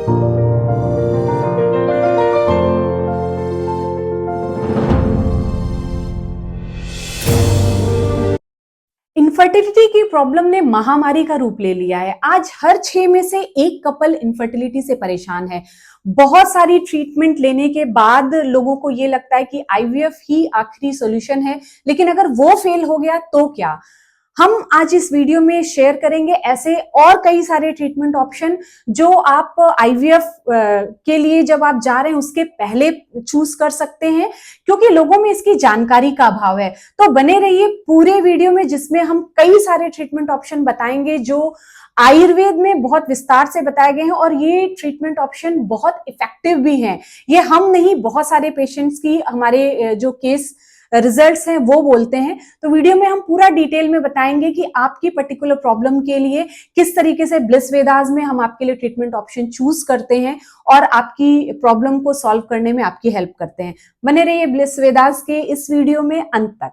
Infertility की problem ने महामारी का रूप ले लिया है। आज हर 6 में से एक कपल इनफर्टिलिटी से परेशान है। बहुत सारी ट्रीटमेंट लेने के बाद लोगों को ये लगता है कि आईवीएफ ही आखिरी सॉल्यूशन है, लेकिन अगर वो फेल हो गया तो क्या? हम आज इस वीडियो में शेयर करेंगे ऐसे और कई सारे ट्रीटमेंट ऑप्शन जो आप आईवीएफ के लिए जब आप जा रहे हैं उसके पहले चूज कर सकते हैं, क्योंकि लोगों में इसकी जानकारी का अभाव है। तो बने रहिए पूरे वीडियो में, जिसमें हम कई सारे ट्रीटमेंट ऑप्शन बताएंगे जो आयुर्वेद में बहुत विस्तार से बताए गए हैं, और ये ट्रीटमेंट ऑप्शन बहुत इफेक्टिव भी हैं। ये हम नहीं, बहुत सारे पेशेंट्स की हमारे जो केस रिजल्ट्स हैं वो बोलते हैं। तो वीडियो में हम पूरा डिटेल में बताएंगे कि आपकी पर्टिकुलर प्रॉब्लम के लिए किस तरीके से ब्लिस वेदास में हम आपके लिए ट्रीटमेंट ऑप्शन चूज करते हैं और आपकी प्रॉब्लम को सॉल्व करने में आपकी हेल्प करते हैं। बने रहिए ब्लिस वेदास के इस वीडियो में अंत तक।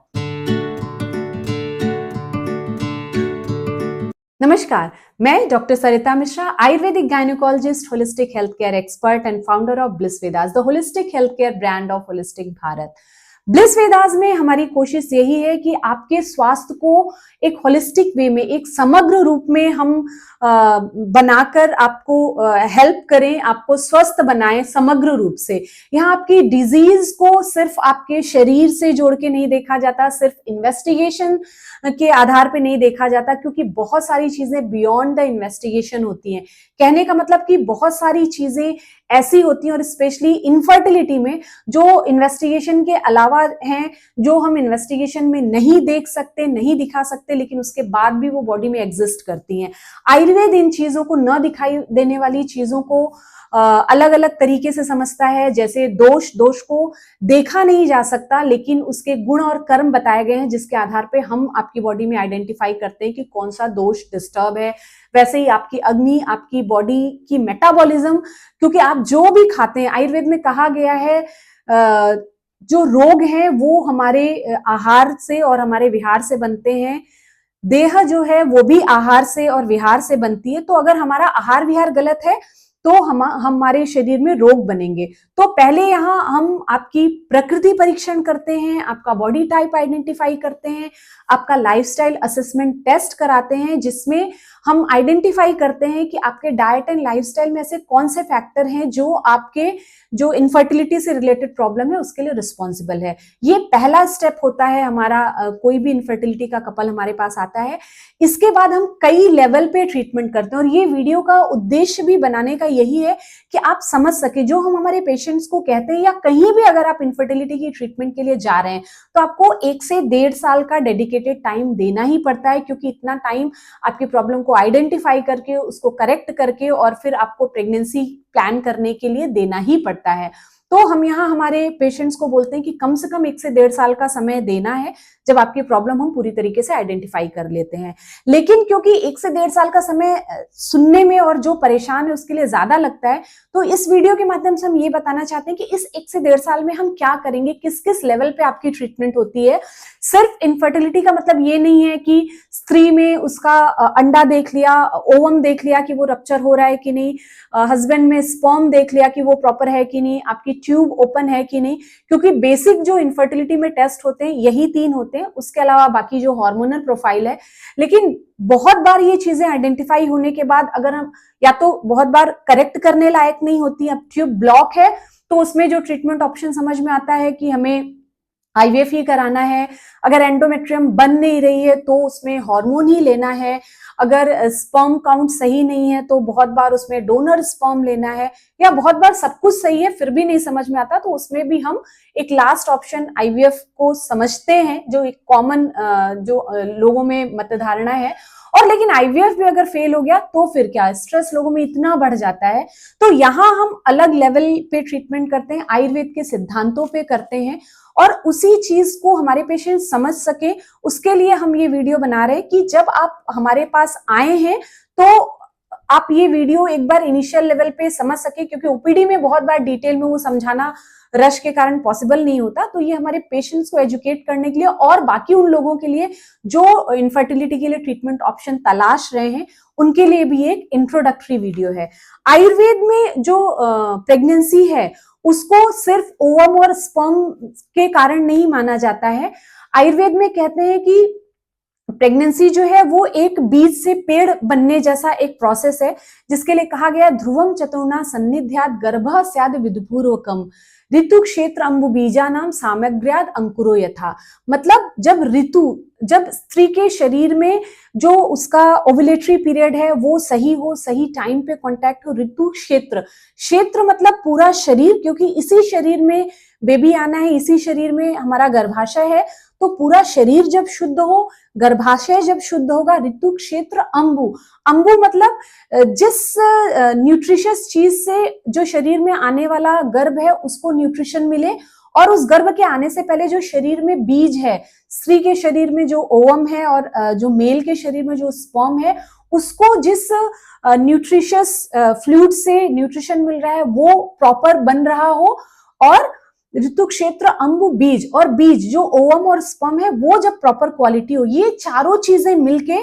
नमस्कार, मैं doctor Sarita Mishra, Ayurvedic gynaecologist, holistic health care expert and founder of bliss Vedas, the holistic health care brand of holistic Bharat. Bliss Vedas में हमारी कोशिश यही है कि आपके स्वास्थ्य को एक होलिस्टिक वे में, एक समग्र रूप में हम बनाकर आपको हेल्प करें, आपको स्वस्थ बनाएं समग्र रूप से। यहाँ आपकी डिजीज को सिर्फ आपके शरीर से जोड़ के नहीं देखा जाता, सिर्फ इन्वेस्टिगेशन के आधार पे नहीं देखा जाता, क्योंकि बहुत सारी चीजें बियॉन्ड द इन्वेस्टिगेशन होती हैं। कहने का मतलब कि बहुत सारी चीजें ऐसी होती हैं, और स्पेशली इनफर्टिलिटी में जो इन्वेस्टिगेशन के अलावा हैं, जो हम इन्वेस्टिगेशन में नहीं देख सकते, नहीं दिखा सकते, लेकिन उसके बाद भी वो बॉडी में एग्जिस्ट करती हैं। आयुर्वेद इन चीजों को, न दिखाई देने वाली चीजों को अलग अलग तरीके से समझता है। जैसे दोष को देखा नहीं जा सकता, लेकिन उसके गुण और कर्म बताए गए हैं, जिसके आधार पे हम आपकी बॉडी में आइडेंटिफाई करते हैं कि कौन सा दोष डिस्टर्ब है। वैसे ही आपकी अग्नि, आपकी बॉडी की मेटाबॉलिज्म, क्योंकि आप जो भी खाते हैं, आयुर्वेद में कहा गया है जो रोग हैं वो हमारे आहार से और हमारे विहार से बनते हैं। देह जो है वो भी आहार से और विहार से बनती है। तो अगर हमारा आहार विहार गलत है तो हमारे शरीर में रोग बनेंगे। तो पहले यहाँ हम आपकी प्रकृति परीक्षण करते हैं, आपका बॉडी टाइप आइडेंटिफाई करते हैं, आपका लाइफस्टाइल असेसमेंट टेस्ट कराते हैं, जिसमें हम आइडेंटिफाई करते हैं कि आपके डाइट एंड लाइफस्टाइल में ऐसे कौन से फैक्टर हैं जो आपके जो इनफर्टिलिटी से रिलेटेड प्रॉब्लम है उसके लिए रिस्पॉन्सिबल है। ये पहला स्टेप होता है हमारा। कोई भी इनफर्टिलिटी का कपल हमारे पास आता है, इसके बाद हम कई लेवल पे ट्रीटमेंट करते हैं। और ये वीडियो का उद्देश्य भी बनाने का यही है कि आप समझ सके जो हम हमारे पेशेंट्स को कहते हैं, या कहीं भी अगर आप इनफर्टिलिटी की ट्रीटमेंट के लिए जा रहे हैं तो आपको 1 से 1.5 साल का डेडिकेटेड टाइम देना ही पड़ता है, क्योंकि इतना टाइम आपकी प्रॉब्लम को आइडेंटिफाई करके, उसको करेक्ट करके, और फिर आपको प्रेगनेंसी प्लान करने के लिए देना ही पड़ता है। तो हम यहाँ हमारे पेशेंट्स को बोलते हैं कि कम से कम 1 से 1.5 साल का समय देना है, जब आपकी प्रॉब्लम हम पूरी तरीके से आइडेंटिफाई कर लेते हैं। लेकिन क्योंकि 1 से 1.5 साल का समय सुनने में और जो परेशान है उसके लिए ज्यादा लगता है, तो इस वीडियो के माध्यम से हम ये बताना चाहते हैं कि इस 1 से 1.5 साल में हम क्या करेंगे, किस किस लेवल पे आपकी ट्रीटमेंट होती है। सिर्फ इनफर्टिलिटी का मतलब ये नहीं है कि स्त्री में उसका अंडा देख लिया, ओवम देख लिया कि वो रप्चर हो रहा है कि नहीं, हस्बैंड में स्पर्म देख लिया कि वो प्रॉपर है कि नहीं, आपकी ट्यूब ओपन है कि नहीं, क्योंकि बेसिक जो इनफर्टिलिटी में टेस्ट होते हैं यही 3 होते हैं। उसके अलावा बाकी जो हार्मोनल प्रोफाइल है। लेकिन बहुत बार ये चीजें आइडेंटिफाई होने के बाद अगर हम, या तो बहुत बार करेक्ट करने लायक नहीं होती, अब ट्यूब ब्लॉक है तो उसमें जो ट्रीटमेंट ऑप्शन समझ में आता है कि हमें आईवीएफ ही कराना है। अगर एंडोमेट्रियम बन नहीं रही है तो उसमें हार्मोन ही लेना है। अगर स्पर्म काउंट सही नहीं है तो बहुत बार उसमें डोनर स्पर्म लेना है, या बहुत बार सब कुछ सही है फिर भी नहीं समझ में आता, तो उसमें भी हम एक लास्ट ऑप्शन आईवीएफ को समझते हैं, जो एक कॉमन जो लोगों में मतधारणा है। और लेकिन आईवीएफ भी अगर फेल हो गया तो फिर क्या, स्ट्रेस लोगों में इतना बढ़ जाता है। तो यहाँ हम अलग लेवल पे ट्रीटमेंट करते हैं, आयुर्वेद के सिद्धांतों पे करते हैं, और उसी चीज को हमारे पेशेंट समझ सके उसके लिए हम ये वीडियो बना रहे हैं कि जब आप हमारे पास आए हैं तो आप ये वीडियो एक बार इनिशियल लेवल पे समझ सके, क्योंकि ओपीडी में बहुत बार डिटेल में वो समझाना रश के कारण पॉसिबल नहीं होता। तो ये हमारे पेशेंट्स को एजुकेट करने के लिए और बाकी उन लोगों के लिए जो इनफर्टिलिटी के लिए ट्रीटमेंट ऑप्शन तलाश रहे हैं उनके लिए भी एक इंट्रोडक्टरी वीडियो है। आयुर्वेद में जो प्रेगनेंसी है उसको सिर्फ ओवम और स्पर्म के कारण नहीं माना जाता है। आयुर्वेद में कहते हैं कि प्रेगनेंसी जो है वो एक बीज से पेड़ बनने जैसा एक प्रोसेस है, जिसके लिए कहा गया ध्रुवम चतुर्ना सन्निध्यात गर्भः स्याद विदुपूर्वकम ऋतु क्षेत्र अंबुबीजा नाम सामग्र्याद अंकुरो यथा। मतलब जब स्त्री के शरीर में जो उसका ओव्यूलेटरी पीरियड है वो सही हो, सही टाइम पे कांटेक्ट हो, ऋतु क्षेत्र मतलब पूरा शरीर, क्योंकि इसी शरीर में बेबी आना है, इसी शरीर में हमारा गर्भाशय है, तो पूरा शरीर जब शुद्ध हो, गर्भाशय जब शुद्ध होगा, ऋतु क्षेत्र अंबु मतलब जिस न्यूट्रिशियस चीज से जो शरीर में आने वाला गर्भ है उसको न्यूट्रिशन मिले, और उस गर्भ के आने से पहले जो शरीर में बीज है, स्त्री के शरीर में जो ओवम है और जो मेल के शरीर में जो स्पर्म है, उसको जिस न्यूट्रिशियस फ्लूइड से न्यूट्रिशन मिल रहा है वो प्रॉपर बन रहा हो, और ऋतु क्षेत्र अंबु बीज, और बीज जो ओवम और स्पर्म है वो जब प्रॉपर क्वालिटी हो, ये चारों चीजें मिलके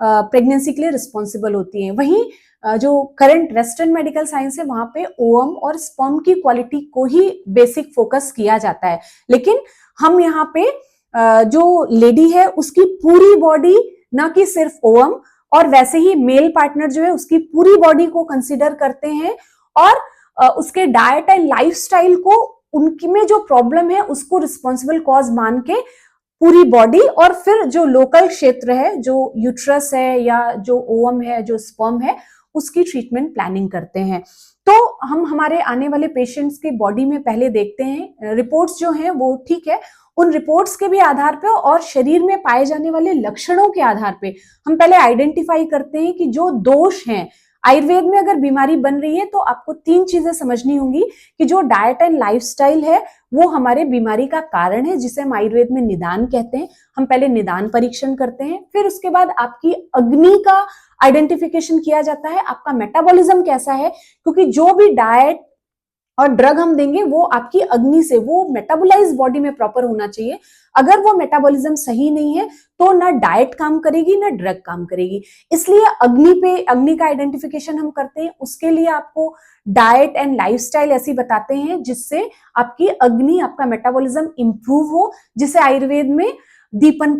प्रेगनेंसी के लिए रिस्पॉन्सिबल होती हैं। वहीं जो करंट वेस्टर्न मेडिकल साइंस है वहां पे ओवम और स्पर्म की क्वालिटी को ही बेसिक फोकस किया जाता है, लेकिन हम यहाँ पे जो लेडी है उसकी पूरी बॉडी, ना कि सिर्फ ओवम, और वैसे ही मेल पार्टनर जो है उसकी पूरी बॉडी को कंसिडर करते हैं, और उसके डाइट एंड लाइफस्टाइल को, उनकी में जो प्रॉब्लम है उसको रिस्पॉन्सिबल कॉज मान के पूरी बॉडी, और फिर जो लोकल क्षेत्र है, जो यूट्रस है या जो ओवम है, जो स्पर्म है, उसकी ट्रीटमेंट प्लानिंग करते हैं। तो हम हमारे आने वाले पेशेंट्स की बॉडी में पहले देखते हैं, रिपोर्ट्स जो हैं वो ठीक है, उन रिपोर्ट्स के भी आधार पे और शरीर में पाए जाने वाले लक्षणों के आधार पे हम पहले आइडेंटिफाई करते हैं कि जो दोष हैं, आयुर्वेद में अगर बीमारी बन रही है तो आपको 3 चीजें समझनी होंगी कि जो डाइट एंड लाइफस्टाइल है वो हमारे बीमारी का कारण है, जिसे हम आयुर्वेद में निदान कहते हैं। हम पहले निदान परीक्षण करते हैं, फिर उसके बाद आपकी अग्नि का आइडेंटिफिकेशन किया जाता है, आपका मेटाबॉलिज्म कैसा है, क्योंकि जो भी डाइट और ड्रग हम देंगे वो आपकी अग्नि से, वो मेटाबोलाइज बॉडी में प्रॉपर होना चाहिए। अगर वो मेटाबॉलिज्म सही नहीं है तो ना डाइट काम करेगी ना ड्रग काम करेगी। इसलिए अग्नि का आइडेंटिफिकेशन हम करते हैं, उसके लिए आपको डाइट एंड लाइफस्टाइल ऐसी बताते हैं जिससे आपकी अग्नि, आपका मेटाबॉलिज्म इंप्रूव हो, जिसे आयुर्वेद में दीपन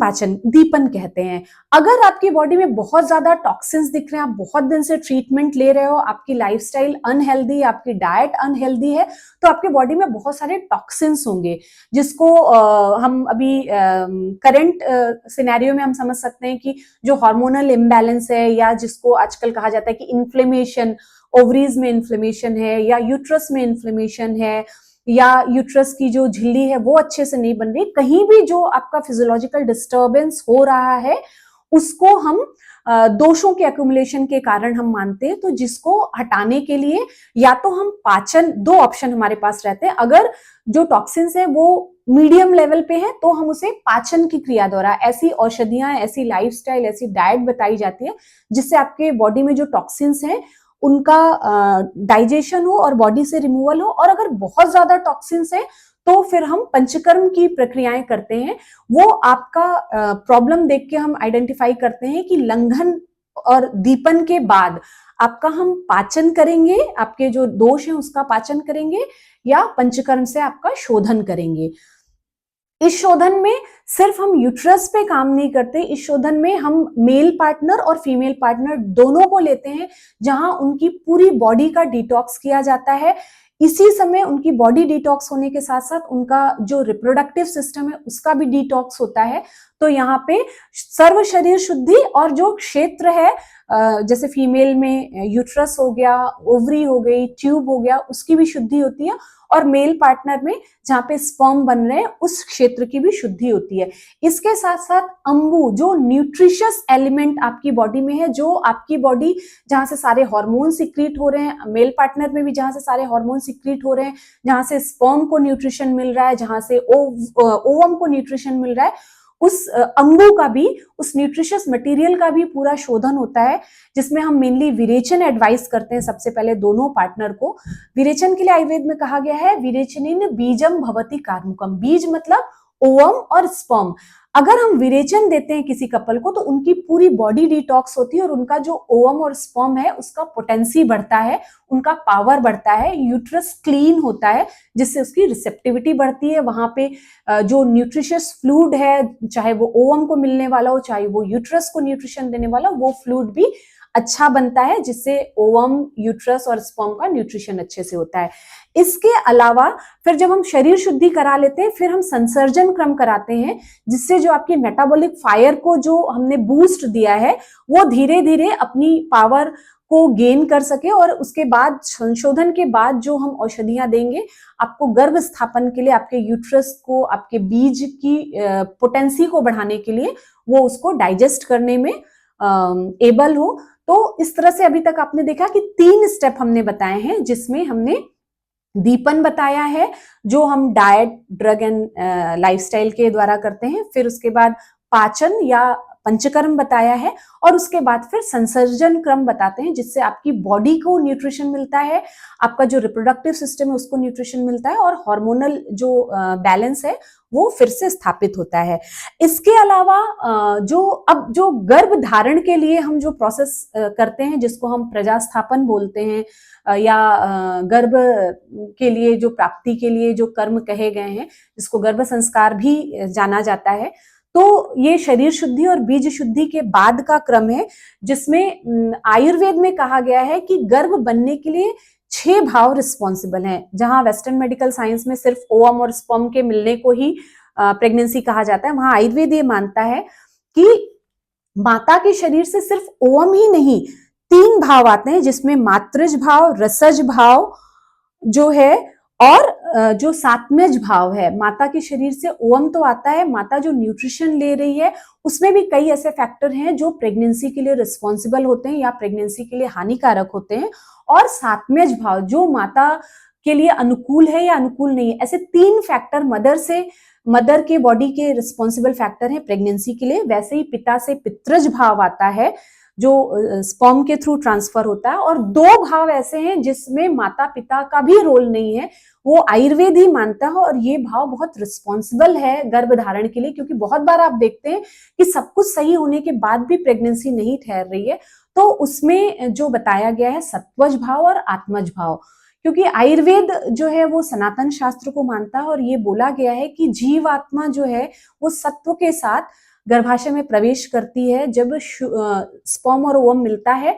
कहते हैं। अगर आपकी बॉडी में बहुत ज्यादा टॉक्सिन्स दिख रहे हैं, आप बहुत दिन से ट्रीटमेंट ले रहे हो, आपकी लाइफस्टाइल अनहेल्दी, आपकी डाइट अनहेल्दी है, तो आपके बॉडी में बहुत सारे टॉक्सिन्स होंगे, जिसको हम अभी करंट सिनेरियो में हम समझ सकते हैं कि जो हार्मोनल इम्बैलेंस है, या जिसको आजकल कहा जाता है कि इन्फ्लेमेशन, ओवरीज में इन्फ्लेमेशन है, या यूट्रस में इन्फ्लेमेशन है, या यूट्रस की जो झिल्ली है वो अच्छे से नहीं बन रही, कहीं भी जो आपका फिजियोलॉजिकल डिस्टर्बेंस हो रहा है उसको हम दोषों के एक्यूमुलेशन के कारण हम मानते हैं। तो जिसको हटाने के लिए या तो हम पाचन, 2 ऑप्शन हमारे पास रहते हैं। अगर जो टॉक्सिन्स है वो मीडियम लेवल पे है तो हम उसे पाचन की क्रिया द्वारा, ऐसी औषधियां, ऐसी लाइफस्टाइल, ऐसी डाइट बताई जाती है जिससे आपके बॉडी में जो टॉक्सिन्स हैं उनका डाइजेशन हो और बॉडी से रिमूवल हो। और अगर बहुत ज्यादा टॉक्सिन्स है तो फिर हम पंचकर्म की प्रक्रियाएं करते हैं। वो आपका प्रॉब्लम देख के हम आइडेंटिफाई करते हैं कि लंघन और दीपन के बाद आपका हम पाचन करेंगे, आपके जो दोष हैं उसका पाचन करेंगे, या पंचकर्म से आपका शोधन करेंगे। इस शोधन में सिर्फ हम यूट्रस पे काम नहीं करते, इस शोधन में हम मेल पार्टनर और फीमेल पार्टनर दोनों को लेते हैं, जहां उनकी पूरी बॉडी का डिटॉक्स किया जाता है। इसी समय उनकी बॉडी डिटॉक्स होने के साथ साथ उनका जो रिप्रोडक्टिव सिस्टम है उसका भी डिटॉक्स होता है। तो यहाँ पे सर्व शरीर शुद्धि, और जो क्षेत्र है जैसे फीमेल में यूट्रस हो गया, ओवरी हो गई, ट्यूब हो गया, उसकी भी शुद्धि होती है, और मेल पार्टनर में जहाँ पे स्पर्म बन रहे हैं उस क्षेत्र की भी शुद्धि होती है। इसके साथ साथ अंबु, जो न्यूट्रिशियस एलिमेंट आपकी बॉडी में है, जो आपकी बॉडी जहाँ से सारे हार्मोन सिक्रीट हो रहे हैं, मेल पार्टनर में भी जहाँ से सारे हार्मोन सिक्रीट हो रहे हैं, जहाँ से स्पर्म को न्यूट्रिशन मिल रहा है, जहाँ से ओवम को न्यूट्रिशन मिल रहा है, उस अंगों का भी, उस न्यूट्रिशियस मटेरियल का भी पूरा शोधन होता है, जिसमें हम मेनली विरेचन एडवाइस करते हैं सबसे पहले दोनों पार्टनर को। विरेचन के लिए आयुर्वेद में कहा गया है विरेचनेन बीजम भवति कार्मुकम। बीज मतलब ओवम और स्पर्म। अगर हम विरेचन देते हैं किसी कपल को तो उनकी पूरी बॉडी डिटॉक्स होती है और उनका जो ओवम और स्पर्म है उसका पोटेंसी बढ़ता है, उनका पावर बढ़ता है, यूट्रस क्लीन होता है जिससे उसकी रिसेप्टिविटी बढ़ती है। वहां पे जो न्यूट्रिशियस फ्लूइड है, चाहे वो ओवम को मिलने वाला हो, चाहे वो यूट्रस को न्यूट्रिशन देने वाला, वो फ्लूइड भी अच्छा बनता है जिससे ओवम, यूट्रस और स्पर्म का न्यूट्रिशन अच्छे से होता है। इसके अलावा फिर जब हम शरीर शुद्धि करा लेते हैं, फिर हम संसर्जन क्रम कराते हैं जिससे जो आपकी मेटाबॉलिक फायर को जो हमने बूस्ट दिया है वो धीरे धीरे अपनी पावर को गेन कर सके, और उसके बाद संशोधन के बाद जो हम औषधियां देंगे आपको गर्भ स्थापन के लिए, आपके यूट्रस को, आपके बीज की पोटेंसी को बढ़ाने के लिए, वो उसको डाइजेस्ट करने में एबल हो। तो इस तरह से अभी तक आपने देखा कि 3 स्टेप हमने बताए हैं जिसमें हमने दीपन बताया है जो हम डाइट, ड्रग एंड लाइफस्टाइल के द्वारा करते हैं, फिर उसके बाद पाचन या पंचकर्म बताया है, और उसके बाद फिर संसर्जन क्रम बताते हैं जिससे आपकी बॉडी को न्यूट्रिशन मिलता है, आपका जो रिप्रोडक्टिव सिस्टम है उसको न्यूट्रिशन मिलता है, और हार्मोनल जो बैलेंस है वो फिर से स्थापित होता है। इसके अलावा जो गर्भ धारण के लिए हम जो प्रोसेस करते हैं जिसको हम प्रजास्थापन बोलते हैं, या गर्भ के लिए जो प्राप्ति के लिए जो कर्म कहे गए हैं जिसको गर्भ संस्कार भी जाना जाता है, तो ये शरीर शुद्धि और बीज शुद्धि के बाद का क्रम है जिसमें आयुर्वेद में कहा गया है कि गर्भ बनने के लिए 6 भाव रिस्पॉन्सिबल हैं। जहां वेस्टर्न मेडिकल साइंस में सिर्फ ओवम और स्पर्म के मिलने को ही प्रेगनेंसी कहा जाता है, वहां आयुर्वेद ये मानता है कि माता के शरीर से सिर्फ ओवम ही नहीं, 3 भाव आते हैं जिसमें मातृज भाव, रसज भाव जो है, और जो सात्मज भाव है। माता के शरीर से ओवम तो आता है, माता जो न्यूट्रिशन ले रही है उसमें भी कई ऐसे फैक्टर हैं जो प्रेगनेंसी के लिए रिस्पॉन्सिबल होते हैं या प्रेगनेंसी के लिए हानिकारक होते हैं, और सात्मज भाव जो माता के लिए अनुकूल है या अनुकूल नहीं है। ऐसे 3 फैक्टर मदर के बॉडी के रिस्पॉन्सिबल फैक्टर हैं प्रेगनेंसी के लिए। वैसे ही पिता से पितृज भाव आता है जो स्पर्म के थ्रू ट्रांसफर होता है, और 2 भाव ऐसे हैं जिसमें माता पिता का भी रोल नहीं है, वो आयुर्वेद ही मानता है, और ये भाव बहुत रिस्पॉन्सिबल है गर्भधारण के लिए, क्योंकि बहुत बार आप देखते हैं कि सब कुछ सही होने के बाद भी प्रेगनेंसी नहीं ठहर रही है। तो उसमें जो बताया गया है सत्वज भाव और आत्मज भाव, क्योंकि आयुर्वेद जो है वो सनातन शास्त्र को मानता है, और ये बोला गया है कि जीवात्मा जो है वो सत्व के साथ गर्भाशय में प्रवेश करती है। जब स्पर्म और ओवम मिलता है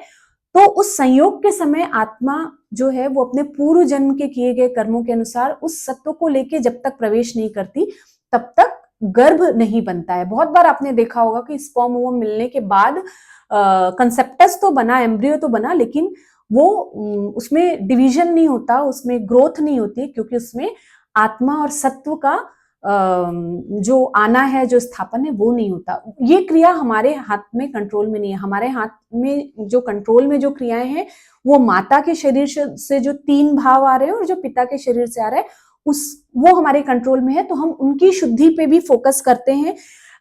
तो उस संयोग के समय आत्मा जो है वो अपने पूर्व जन्म के किए गए कर्मों के अनुसार उस सत्व को लेके जब तक प्रवेश नहीं करती तब तक गर्भ नहीं बनता है। बहुत बार आपने देखा होगा कि स्पर्म ओवम मिलने के बाद कंसेप्टस तो बना, एम्ब्रियो तो बना, लेकिन वो उसमें डिवीजन नहीं होता, उसमें ग्रोथ नहीं होती, क्योंकि उसमें आत्मा और सत्व का जो आना है, जो स्थापन है, वो नहीं होता। ये क्रिया हमारे हाथ में, कंट्रोल में नहीं है। हमारे हाथ में जो कंट्रोल में जो क्रियाएं हैं वो माता के शरीर से जो 3 भाव आ रहे हैं और जो पिता के शरीर से आ रहे हैं वो हमारे कंट्रोल में है, तो हम उनकी शुद्धि पे भी फोकस करते हैं।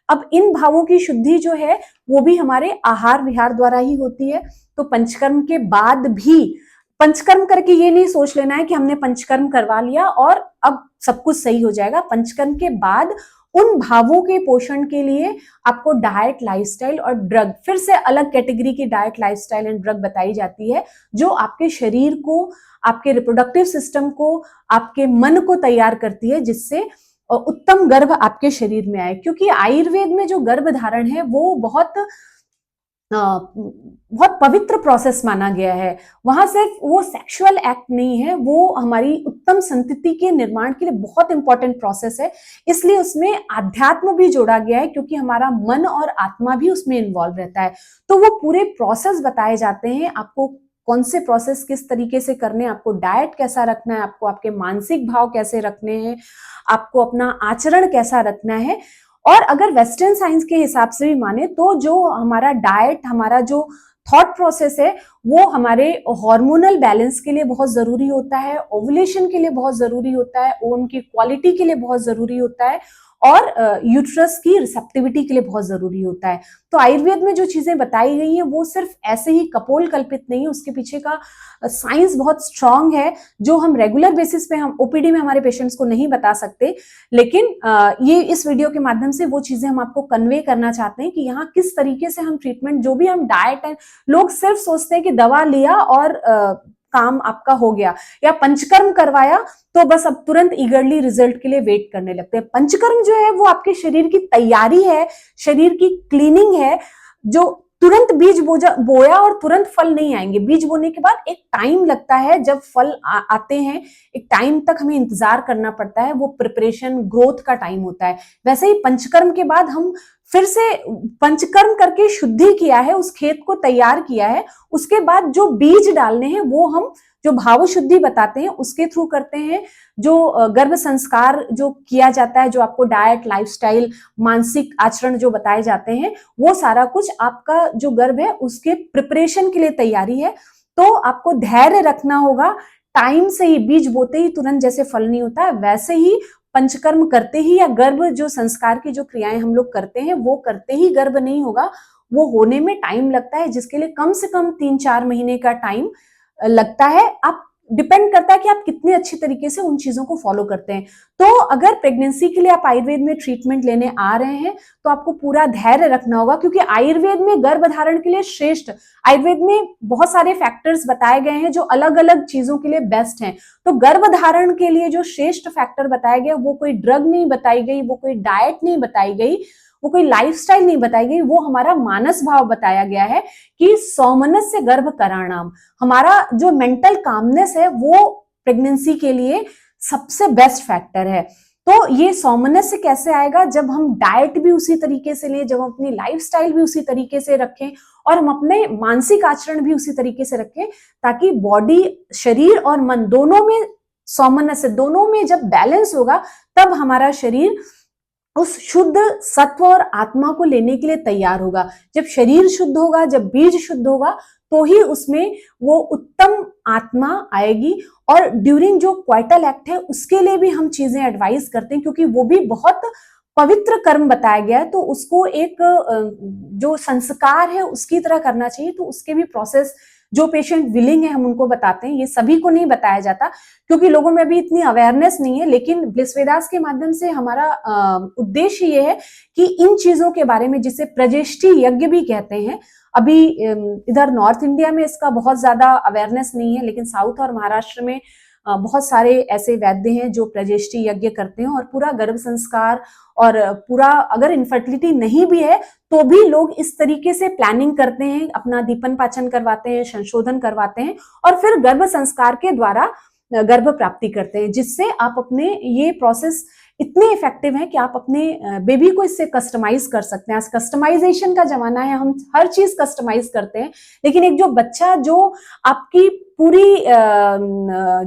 अब इन भावों की शुद्धि जो है वो भी हमारे आहार विहार द्वारा ही होती है। तो पंचकर्म के बाद भी, पंचकर्म करके ये नहीं सोच लेना है कि हमने पंचकर्म करवा लिया और अब सब कुछ सही हो जाएगा। पंचकर्म के बाद उन भावों के पोषण के लिए आपको डाइट, लाइफस्टाइल और ड्रग, फिर से अलग कैटेगरी की डाइट, लाइफस्टाइल एंड ड्रग बताई जाती है जो आपके शरीर को, आपके रिप्रोडक्टिव सिस्टम को, आपके मन को तैयार करती है जिससे उत्तम गर्भ आपके शरीर में आए। क्योंकि आयुर्वेद में जो गर्भ धारण है वो बहुत पवित्र प्रोसेस माना गया है। वहां सिर्फ वो सेक्सुअल एक्ट नहीं है, वो हमारी उत्तम संतति के निर्माण के लिए बहुत इंपॉर्टेंट प्रोसेस है। इसलिए उसमें आध्यात्म भी जोड़ा गया है, क्योंकि हमारा मन और आत्मा भी उसमें इन्वॉल्व रहता है। तो वो पूरे प्रोसेस बताए जाते हैं, आपको कौन से प्रोसेस किस तरीके से करने हैं, आपको डाइट कैसा रखना है, आपको आपके मानसिक भाव कैसे रखने हैं, आपको अपना आचरण कैसा रखना है। और अगर वेस्टर्न साइंस के हिसाब से भी माने तो जो हमारा डाइट, हमारा जो थॉट प्रोसेस है वो हमारे हार्मोनल बैलेंस के लिए बहुत जरूरी होता है, ओवुलेशन के लिए बहुत जरूरी होता है, ओवम की क्वालिटी के लिए बहुत जरूरी होता है, और यूट्रस की रिसेप्टिविटी के लिए बहुत जरूरी होता है। तो आयुर्वेद में जो चीजें बताई गई हैं वो सिर्फ ऐसे ही कपोल कल्पित नहीं है, उसके पीछे का साइंस बहुत स्ट्रांग है, जो हम रेगुलर बेसिस पे हम ओपीडी में हमारे पेशेंट्स को नहीं बता सकते। लेकिन ये इस वीडियो के माध्यम से वो चीजें हम आपको कन्वे करना चाहते हैं कि यहाँ किस तरीके से हम ट्रीटमेंट, जो भी हम डाइट है, लोग सिर्फ सोचते हैं कि दवा लिया और काम आपका हो गया, या पंचकर्म करवाया तो बस अब तुरंत ईगरली रिजल्ट के लिए वेट करने लगते हैं। पंचकर्म जो है वो आपके शरीर की तैयारी है, शरीर की क्लीनिंग है, जो तुरंत बीज बोया और तुरंत फल नहीं आएंगे। बीज बोने के बाद एक टाइम लगता है, जब फल आते हैं एक टाइम तक हमें इंतजार करना पड़ता है, वो प्रिपरेशन ग्रोथ का टाइम होता है। वैसे ही पंचकर्म के बाद हम फिर से पंचकर्म करके शुद्धि किया है, उस खेत को तैयार किया है, उसके बाद जो बीज डालने हैं वो हम जो भाव शुद्धि बताते हैं उसके थ्रू करते हैं। जो गर्भ संस्कार जो किया जाता है, जो आपको डाइट, लाइफस्टाइल, मानसिक आचरण जो बताए जाते हैं, वो सारा कुछ आपका जो गर्भ है उसके प्रिपरेशन के लिए तैयारी है। तो आपको धैर्य रखना होगा, टाइम से ही, बीज बोते ही तुरंत जैसे फल नहीं होता है, वैसे ही पंचकर्म करते ही या गर्भ जो संस्कार की जो क्रियाएं हम लोग करते हैं वो करते ही गर्भ नहीं होगा, वो होने में टाइम लगता है, जिसके लिए कम से कम 3-4 महीने का टाइम लगता है। आप डिपेंड करता है कि आप कितने अच्छी तरीके से उन चीजों को फॉलो करते हैं। तो अगर प्रेगनेंसी के लिए आप आयुर्वेद में ट्रीटमेंट लेने आ रहे हैं तो आपको पूरा धैर्य रखना होगा, क्योंकि आयुर्वेद में गर्भधारण के लिए श्रेष्ठ, आयुर्वेद में बहुत सारे फैक्टर्स बताए गए हैं जो अलग अलग चीजों के लिए बेस्ट हैं। तो गर्भधारण के लिए जो श्रेष्ठ फैक्टर बताया गया, वो कोई ड्रग नहीं बताई गई, वो कोई डाइट नहीं बताई गई, वो कोई लाइफस्टाइल नहीं बताई गई, वो हमारा मानस भाव बताया गया है कि सौमनस्य गर्भ कराणाम। हमारा जो मेंटल कामनेस है वो प्रेगनेंसी के लिए सबसे बेस्ट फैक्टर है। तो ये सौमनस्य कैसे आएगा? जब हम डाइट भी उसी तरीके से लें, जब हम अपनी लाइफस्टाइल भी उसी तरीके से रखें और हम अपने मानसिक आचरण भी उसी तरीके से रखें, ताकि बॉडी, शरीर और मन दोनों में सौमनस्य, दोनों में जब बैलेंस होगा तब हमारा शरीर उस शुद्ध सत्व और आत्मा को लेने के लिए तैयार होगा। जब शरीर शुद्ध होगा, जब बीज शुद्ध होगा, तो ही उसमें वो उत्तम आत्मा आएगी। और ड्यूरिंग जो क्वाइटल एक्ट है उसके लिए भी हम चीजें एडवाइस करते हैं, क्योंकि वो भी बहुत पवित्र कर्म बताया गया है, तो उसको एक जो संस्कार है उसकी तरह करना चाहिए। तो उसके भी प्रोसेस, जो पेशेंट विलिंग है हम उनको बताते हैं, ये सभी को नहीं बताया जाता क्योंकि लोगों में अभी इतनी अवेयरनेस नहीं है। लेकिन ब्लिस वेदास के माध्यम से हमारा उद्देश्य ये है कि इन चीजों के बारे में, जिसे प्रजेष्टि यज्ञ भी कहते हैं, अभी इधर नॉर्थ इंडिया में इसका बहुत ज्यादा अवेयरनेस नहीं है, लेकिन साउथ और महाराष्ट्र में बहुत सारे ऐसे वैद्य हैं जो प्रजेष्टि यज्ञ करते हैं और पूरा गर्भ संस्कार और पूरा, अगर इनफर्टिलिटी नहीं भी है तो भी लोग इस तरीके से प्लानिंग करते हैं, अपना दीपन पाचन करवाते हैं, संशोधन करवाते हैं और फिर गर्भ संस्कार के द्वारा गर्भ प्राप्ति करते हैं, जिससे आप अपने, ये प्रोसेस इतने इफेक्टिव है कि आप अपने बेबी को इससे कस्टमाइज कर सकते हैं। आज कस्टमाइजेशन का जमाना है, हम हर चीज कस्टमाइज करते हैं, लेकिन एक जो बच्चा जो आपकी पूरी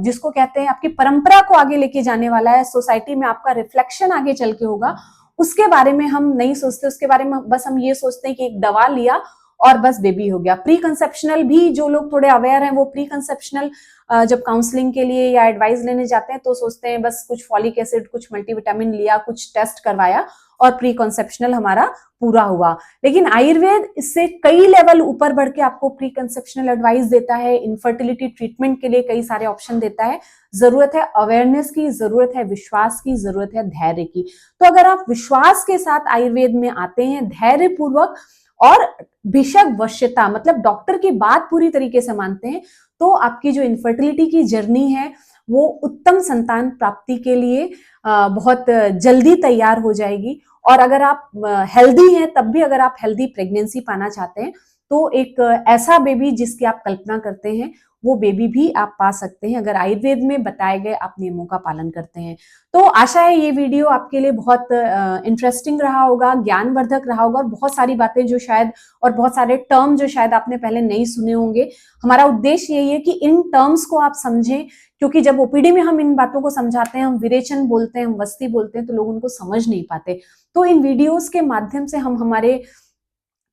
जिसको कहते हैं आपकी परंपरा को आगे लेके जाने वाला है, सोसाइटी में आपका रिफ्लेक्शन आगे चल के होगा, उसके बारे में हम नहीं सोचते। उसके बारे में बस हम ये सोचते हैं कि एक दवा लिया और बस बेबी हो गया। प्री कंसेप्शनल भी जो लोग थोड़े अवेयर हैं, वो प्री कंसेप्शनल जब काउंसलिंग के लिए या एडवाइस लेने जाते हैं तो सोचते हैं बस कुछ फॉलिक एसिड, कुछ मल्टीविटामिन लिया, कुछ टेस्ट करवाया और प्री कंसेप्शनल हमारा पूरा हुआ। लेकिन आयुर्वेद इससे कई लेवल ऊपर बढ़ के आपको प्री कंसेप्शनल एडवाइस देता है, इनफर्टिलिटी ट्रीटमेंट के लिए कई सारे ऑप्शन देता है। जरूरत है अवेयरनेस की, जरूरत है विश्वास की, जरूरत है धैर्य की। तो अगर आप विश्वास के साथ आयुर्वेद में आते हैं, धैर्य पूर्वक और भिषक वश्यता, मतलब डॉक्टर की बात पूरी तरीके से मानते हैं, तो आपकी जो इनफर्टिलिटी की जर्नी है वो उत्तम संतान प्राप्ति के लिए बहुत जल्दी तैयार हो जाएगी। और अगर आप हेल्दी हैं, तब भी अगर आप हेल्दी प्रेगनेंसी पाना चाहते हैं तो एक ऐसा बेबी जिसकी आप कल्पना करते हैं वो बेबी भी आप पा सकते हैं, अगर आयुर्वेद में बताए गए आप नियमों का पालन करते हैं। तो आशा है ये वीडियो आपके लिए बहुत इंटरेस्टिंग रहा होगा, ज्ञानवर्धक रहा होगा और बहुत सारी बातें जो शायद, और बहुत सारे टर्म जो शायद आपने पहले नहीं सुने होंगे। हमारा उद्देश्य यही है कि इन टर्म्स को आप समझें, क्योंकि जब ओपीडी में हम इन बातों को समझाते हैं, हम विरेचन बोलते हैं, हम वस्ती बोलते हैं, तो लोग उनको समझ नहीं पाते। तो इन वीडियोस के माध्यम से हम हमारे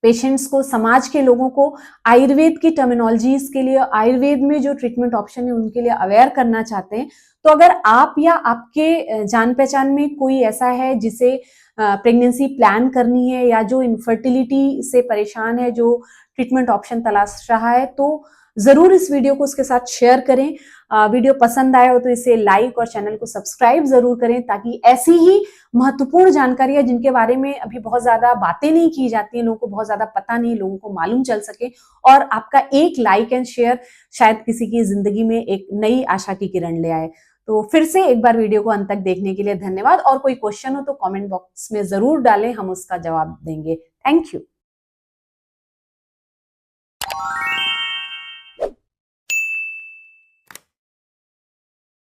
पेशेंट्स को, समाज के लोगों को आयुर्वेद की टर्मिनोलॉजीज के लिए, आयुर्वेद में जो ट्रीटमेंट ऑप्शन है उनके लिए अवेयर करना चाहते हैं, तो अगर आप या आपके जान पहचान में कोई ऐसा है जिसे प्रेगनेंसी प्लान करनी है या जो इनफर्टिलिटी से परेशान है, जो ट्रीटमेंट ऑप्शन तलाश रहा है, तो जरूर इस वीडियो को उसके साथ शेयर करें। वीडियो पसंद आए हो तो इसे लाइक और चैनल को सब्सक्राइब जरूर करें, ताकि ऐसी ही महत्वपूर्ण जानकारियां जिनके बारे में अभी बहुत ज्यादा बातें नहीं की जाती हैं, लोगों को बहुत ज्यादा पता नहीं, लोगों को मालूम चल सके। और आपका एक लाइक एंड शेयर शायद किसी की जिंदगी में एक नई आशा की किरण ले आए। तो फिर से एक बार वीडियो को अंत तक देखने के लिए धन्यवाद, और कोई क्वेश्चन हो तो कमेंट बॉक्स में जरूर डालें, हम उसका जवाब देंगे। Thank you.